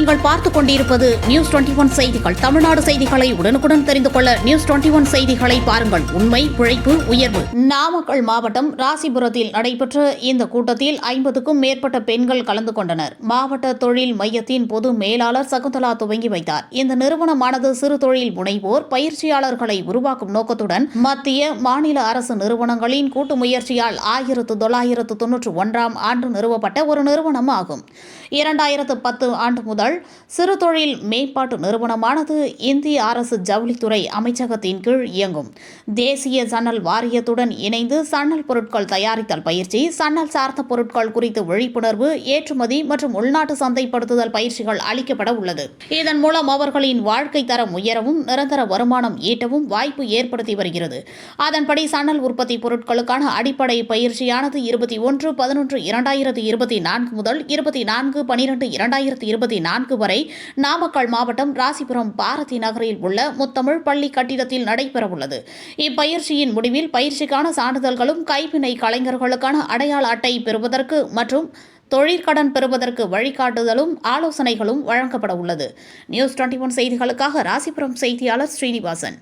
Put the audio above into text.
நீங்கள் பார்த்துக் கொண்டிருப்பது நியூஸ் 21 செய்திகள். தமிழ்நாடு செய்திகளை உடனுக்குடன் தெரிந்து கொள்ள நியூஸ் 21 செய்திகளை பாருங்கள். உண்மை, உழைப்பு, உயர்வு. நாமக்கல் மாவட்டம் ராசிபுரத்தில் நடைபெற்ற இந்த கூட்டத்தில் 50க்கும் மேற்பட்ட பெண்கள் கலந்து கொண்டனர். மாவட்ட தொழில் மையத்தின் பொது மேலாளர் சகுந்தலா துவங்கி வைத்தார். இந்த நிறுவனமானது சிறு தொழில் முனைவோர், பயிற்சியாளர்களை உருவாக்கும் நோக்கத்துடன் மத்திய, மாநில அரசு நிறுவனங்களின் கூட்டு முயற்சியால் 1991ஆம் ஆண்டு நிறுவப்பட்ட ஒரு நிறுவனம் ஆகும். 2010 ஆண்டு முதல் சிறு தொழில் மேம்பாட்டு நிறுவனமானது இந்திய அரசு ஜவுளித்துறை அமைச்சகத்தின் கீழ் இயங்கும். தேசிய சணல் வாரியத்துடன் இணைந்து சணல் பொருட்கள் தயாரித்தல் பயிற்சி, சணல் சார்ந்த பொருட்கள் குறித்து விழிப்புணர்வு, ஏற்றுமதி மற்றும் உள்நாட்டு சந்தைப்படுத்துதல் பயிற்சிகள் அளிக்கப்பட உள்ளது. இதன் மூலம் அவர்களின் வாழ்க்கை தரம் உயரவும் நிரந்தர வருமானம் ஈட்டவும் வாய்ப்பு ஏற்படுத்தி வருகிறது. அதன்படி சணல் உற்பத்தி பொருட்களுக்கான அடிப்படை பயிற்சியானது 21/11/2024 முதல் 24/12/2024 வரை நாமக்கல் மாவட்டம் ராசிபுரம் பாரதி நகரில் உள்ள முத்தமிழ் பள்ளி கட்டிடத்தில் நடைபெறவுள்ளது. இப்பயிற்சியின் முடிவில் பயிற்சிக்கான சான்றிதழ்களும், கைவினை கலைஞர்களுக்கான அடையாள அட்டை பெறுவதற்கு மற்றும் தொழிற்கடன் பெறுவதற்கு வழிகாட்டுதலும், ஆலோசனைகளும் வழங்கப்பட உள்ளது. நியூஸ் 21 செய்திகளுக்காக ராசிபுரம் செய்தியாளர் ஸ்ரீனிவாசன்.